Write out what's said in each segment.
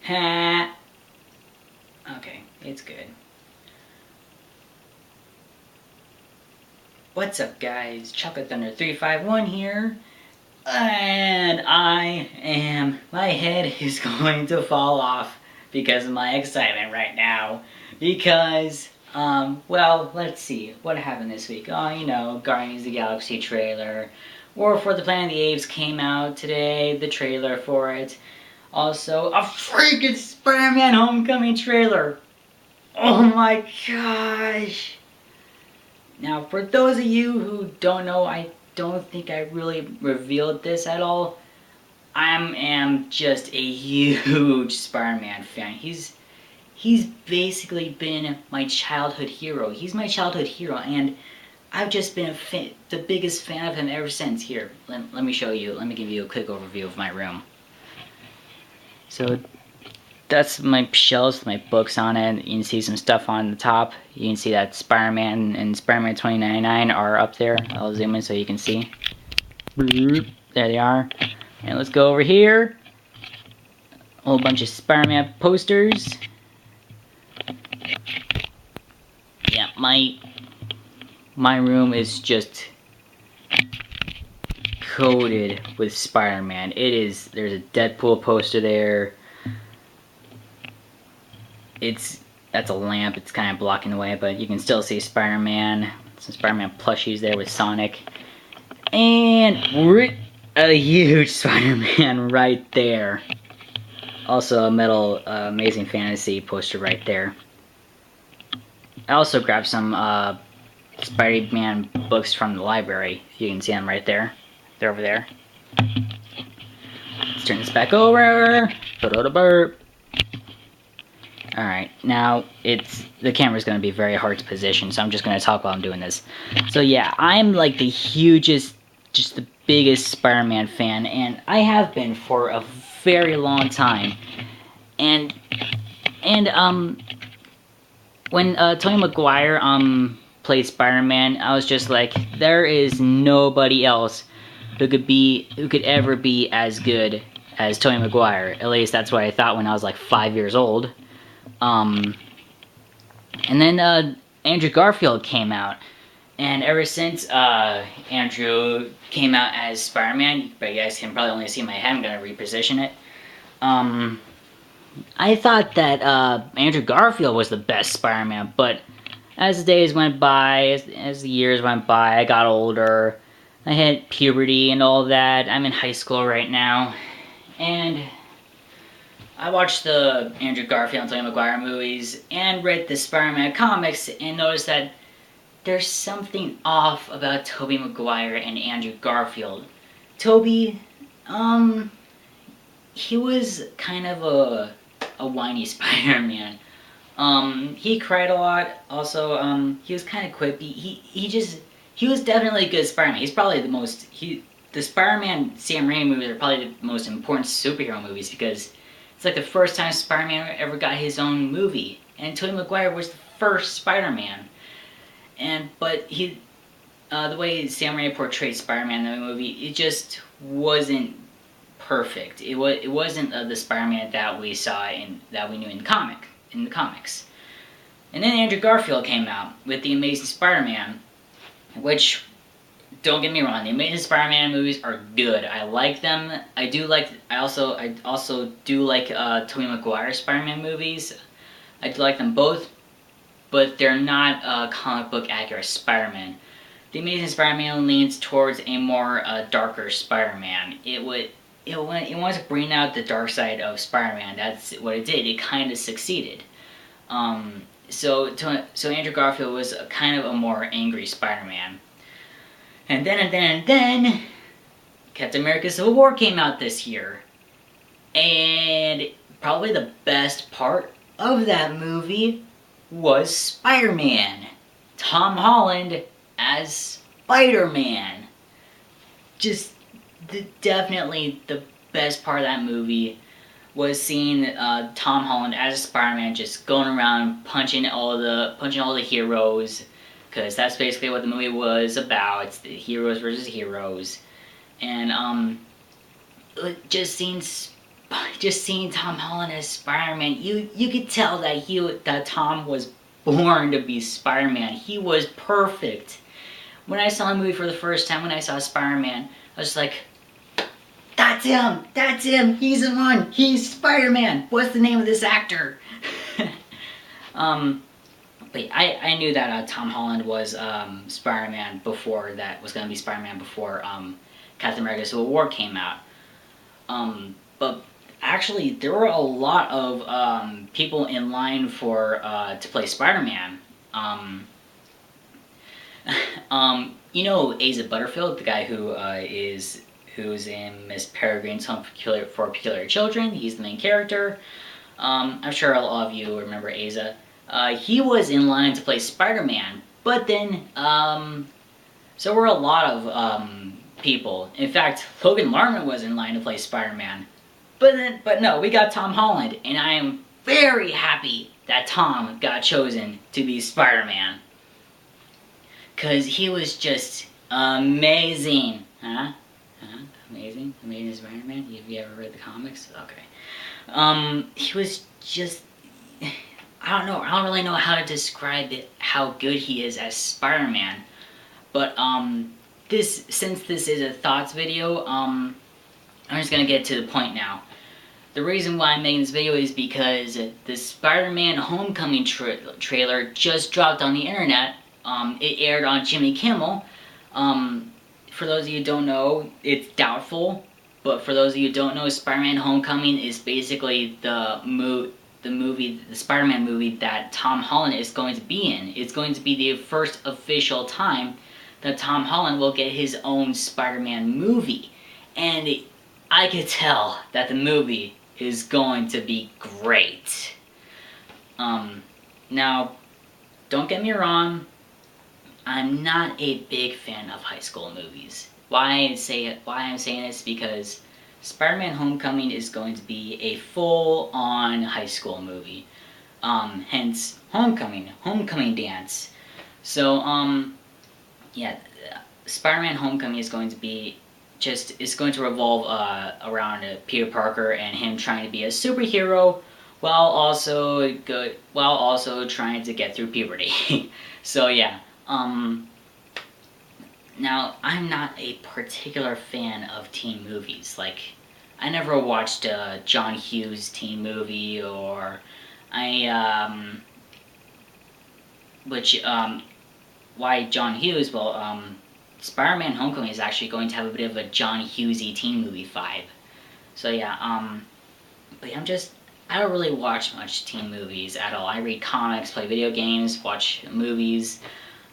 Ha. Okay, it's good. What's up, guys? Chocolate Thunder 351 here. And my head is going to fall off because of my excitement right now. Because, well, let's see. What happened this week? Oh, you know, Guardians of the Galaxy trailer. War for the Planet of the Apes came out today, the trailer for it. Also, a freaking SpiderMan Homecoming trailer. Oh my gosh. Now, for those of you who don't know, I don't think I really revealed this at all. I am just a huge Spider-Man fan. He's basically been my childhood hero. He's my childhood hero, and I've just been the biggest fan of him ever since. Here, let me show you. Let me give you a quick overview of my room. So that's my shelves with my books on it. You can see some stuff on the top. You can see that Spider-Man and Spider-Man 2099 are up there. I'll zoom in so you can see. There they are. And let's go over here. A whole bunch of Spider-Man posters. Yeah, my room is just coated with Spider-Man. There's a Deadpool poster there. That's a lamp, it's kind of blocking the way, but you can still see Spider-Man. Some Spider-Man plushies there with Sonic. And a huge Spider-Man right there. Also a metal Amazing Fantasy poster right there. I also grabbed some Spider-Man books from the library. You can see them right there. They're over there. Let's turn this back over. Alright, now the camera's going to be very hard to position, so I'm just going to talk while I'm doing this. So yeah, I'm like the hugest, just the biggest Spider-Man fan, and I have been for a very long time. And when Tobey Maguire played Spider-Man, I was just like, there is nobody else who could ever be as good as Tobey Maguire. At least that's what I thought when I was like 5 years old. And then Andrew Garfield came out, and ever since Andrew came out as Spider-Man, but you guys can probably only see my head, I'm gonna reposition it. I thought that Andrew Garfield was the best Spider-Man, but as the days went by, as the years went by, I got older, I hit puberty and all that. I'm in high school right now, and I watched the Andrew Garfield and Tobey Maguire movies and read the Spider-Man comics and noticed that there's something off about Tobey Maguire and Andrew Garfield. Tobey, he was kind of a whiny Spider-Man. He cried a lot. Also, he was kind of quippy. He was definitely a good Spider-Man. He's probably the Spider-Man Sam Raimi movies are probably the most important superhero movies because it's like the first time Spider-Man ever got his own movie, and Tobey Maguire was the first Spider-Man. But the way Sam Raimi portrayed Spider-Man in the movie, it just wasn't perfect. It wasn't the Spider-Man that we saw that we knew in the comics. And then Andrew Garfield came out with the Amazing Spider-Man, which, don't get me wrong, the Amazing Spider-Man movies are good. I like them. I also do like Tobey Maguire Spider-Man movies. I do like them both, but they're not comic book accurate Spider-Man. The Amazing Spider-Man leans towards a more darker Spider-Man. It wants to bring out the dark side of Spider-Man. That's what it did. It kind of succeeded. So Andrew Garfield was kind of a more angry Spider-Man. And then, Captain America Civil War came out this year. And probably the best part of that movie was Spider-Man. Tom Holland as Spider-Man. Just definitely the best part of that movie. was seeing Tom Holland as Spider-Man just going around punching all the heroes, because that's basically what the movie was about. It's the heroes versus heroes, and just seeing Tom Holland as Spider-Man, you could tell that Tom was born to be Spider-Man. He was perfect. When I saw the movie for the first time, when I saw Spider-Man, I was like, that's him! That's him! He's the one! He's Spider-Man! What's the name of this actor? But I knew that Tom Holland was Spider-Man before that was going to be Spider-Man before Captain America Civil War came out. But actually, there were a lot of people in line for to play Spider-Man. You know Asa Butterfield, the guy who's in Miss Peregrine's Home for Peculiar Children. He's the main character. I'm sure a lot of you remember Asa. He was in line to play Spider-Man, but then so were a lot of people. In fact, Logan Lerman was in line to play Spider-Man, but no, we got Tom Holland, and I am very happy that Tom got chosen to be Spider-Man, cause he was just amazing, huh? Amazing Spider-Man. Have you ever read the comics? Okay. He was just, I don't know. I don't really know how to describe it, how good he is as Spider-Man. But since this is a thoughts video, I'm just gonna get to the point now. The reason why I'm making this video is because the Spider-Man Homecoming trailer just dropped on the internet. It aired on Jimmy Kimmel. For those of you who don't know, it's doubtful, but for those of you who don't know, Spider-Man Homecoming is basically the Spider-Man movie that Tom Holland is going to be in. It's going to be the first official time that Tom Holland will get his own Spider-Man movie. And I could tell that the movie is going to be great. Now, don't get me wrong, I'm not a big fan of high school movies. Why I'm saying this because Spider-Man Homecoming is going to be a full-on high school movie. Hence Homecoming Dance. So yeah, Spider-Man Homecoming is going to be it's going to revolve around Peter Parker and him trying to be a superhero while also trying to get through puberty. So yeah. Now, I'm not a particular fan of teen movies. Like, I never watched a John Hughes teen movie, or why John Hughes? Well, Spider-Man Homecoming is actually going to have a bit of a John Hughesy teen movie vibe. So yeah, but I don't really watch much teen movies at all. I read comics, play video games, watch movies.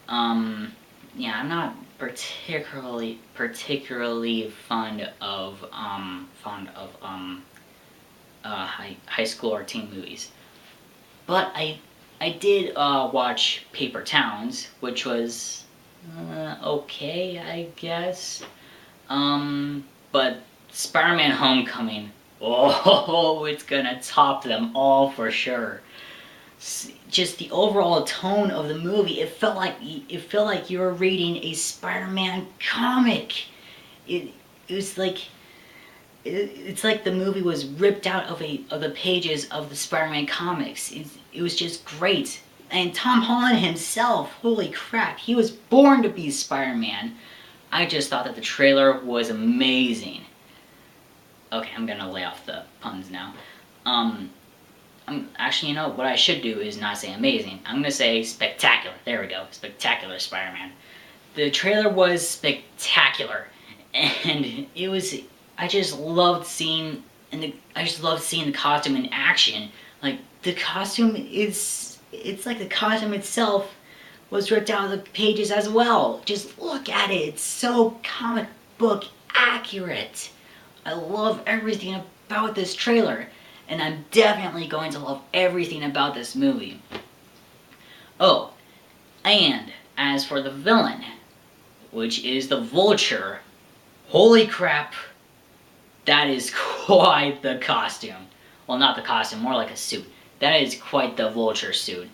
Yeah, I'm not particularly fond of high school or teen movies. But I did watch Paper Towns, which was okay, I guess. But Spider-Man Homecoming, oh, it's gonna top them all for sure. Just the overall tone of the movie, it felt like you were reading a Spider-Man comic. It's like the movie was ripped out of the pages of the Spider-Man comics. It was just great. And Tom Holland himself, holy crap, he was born to be Spider-Man. I just thought that the trailer was amazing. Okay, I'm gonna lay off the puns now. Actually, you know, what I should do is not say amazing. I'm gonna say spectacular. There we go. Spectacular Spider-Man. The trailer was spectacular. And it was, I just loved seeing the costume in action. Like, the costume it's like the costume itself was ripped out of the pages as well. Just look at it. It's so comic book accurate. I love everything about this trailer. And I'm definitely going to love everything about this movie. Oh, and as for the villain, which is the Vulture, holy crap, that is quite the costume. Well, not the costume, more like a suit. That is quite the Vulture suit.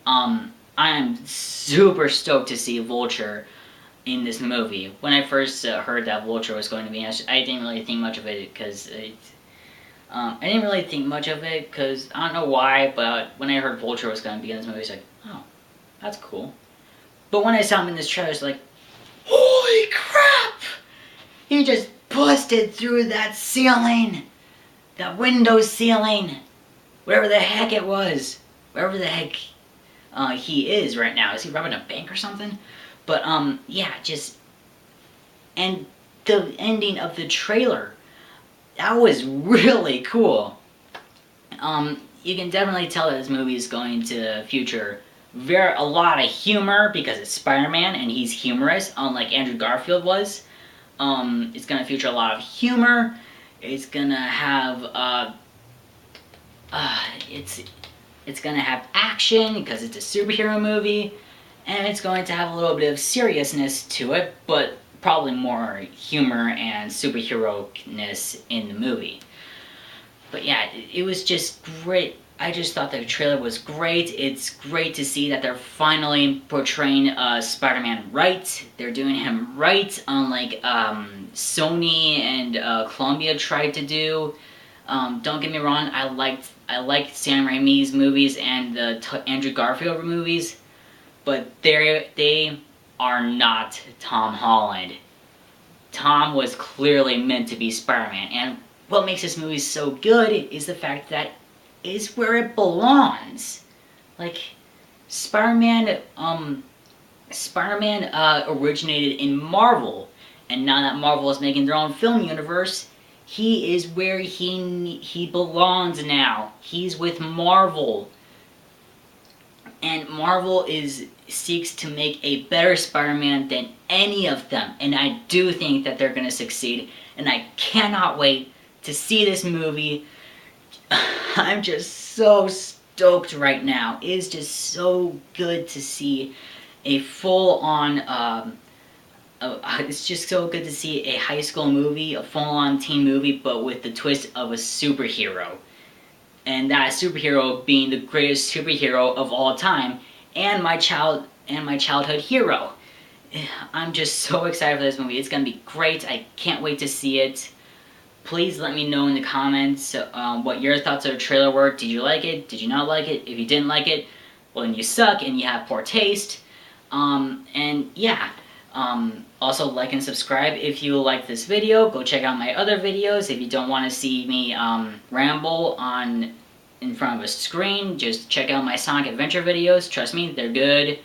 I am super stoked to see Vulture in this movie. When I first heard that Vulture was going to be in it, I didn't really think much of it because I don't know why, but when I heard Vulture was going to be in this movie, I was like, oh, that's cool. But when I saw him in this trailer, I was like, holy crap! He just busted through that ceiling, that window ceiling, whatever the heck it was, wherever the heck he is right now. Is he robbing a bank or something? But yeah, just, and the ending of the trailer, that was really cool. You can definitely tell that this movie is going to feature a lot of humor because it's Spider-Man and he's humorous, unlike Andrew Garfield was. It's gonna feature a lot of humor. It's gonna have it's gonna have action because it's a superhero movie, and it's going to have a little bit of seriousness to it, but probably more humor and superhero-ness in the movie. But yeah, it was just great. I just thought the trailer was great. It's great to see that they're finally portraying Spider-Man right. They're doing him right, unlike Sony and Columbia tried to do. Don't get me wrong, I liked Sam Raimi's movies and the Andrew Garfield movies, but they are not Tom Holland. Tom was clearly meant to be Spider-Man, and what makes this movie so good is the fact that it's where it belongs. Like, Spider-Man originated in Marvel, and now that Marvel is making their own film universe, he is where he belongs now. He's with Marvel. And Marvel seeks to make a better Spider-Man than any of them. And I do think that they're going to succeed. And I cannot wait to see this movie. I'm just so stoked right now. It is just so good to see a full-on... it's just so good to see a high school movie, a full-on teen movie, but with the twist of a superhero. And that superhero being the greatest superhero of all time, and my childhood hero. I'm just so excited for this movie. It's gonna be great. I can't wait to see it. Please let me know in the comments what your thoughts of the trailer were. Did you like it? Did you not like it? If you didn't like it, well then you suck and you have poor taste. And yeah. Also like and subscribe if you like this video. Go check out my other videos. If you don't want to see me ramble in front of a screen, just check out my Sonic Adventure videos. Trust me, they're good.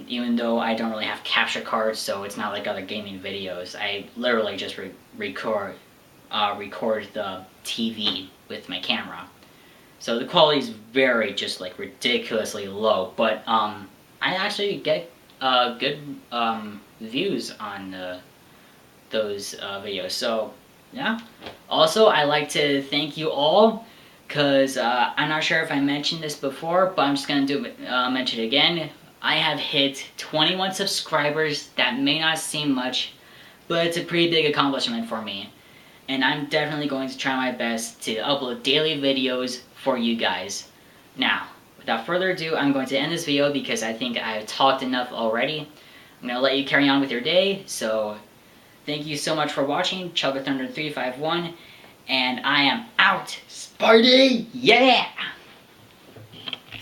Even though I don't really have capture cards, so it's not like other gaming videos. I literally just record the TV with my camera. So the quality is very just like ridiculously low, but I actually get good views on those videos. So yeah. Also, I like to thank you all, because I'm not sure if I mentioned this before, but I'm just gonna mention it again. I have hit 21 subscribers. That may not seem much, but it's a pretty big accomplishment for me. And I'm definitely going to try my best to upload daily videos for you guys. Now, without further ado, I'm going to end this video because I think I've talked enough already. I'm going to let you carry on with your day, so thank you so much for watching, Chugga Thunder 351, and I am out. Spidey, yeah!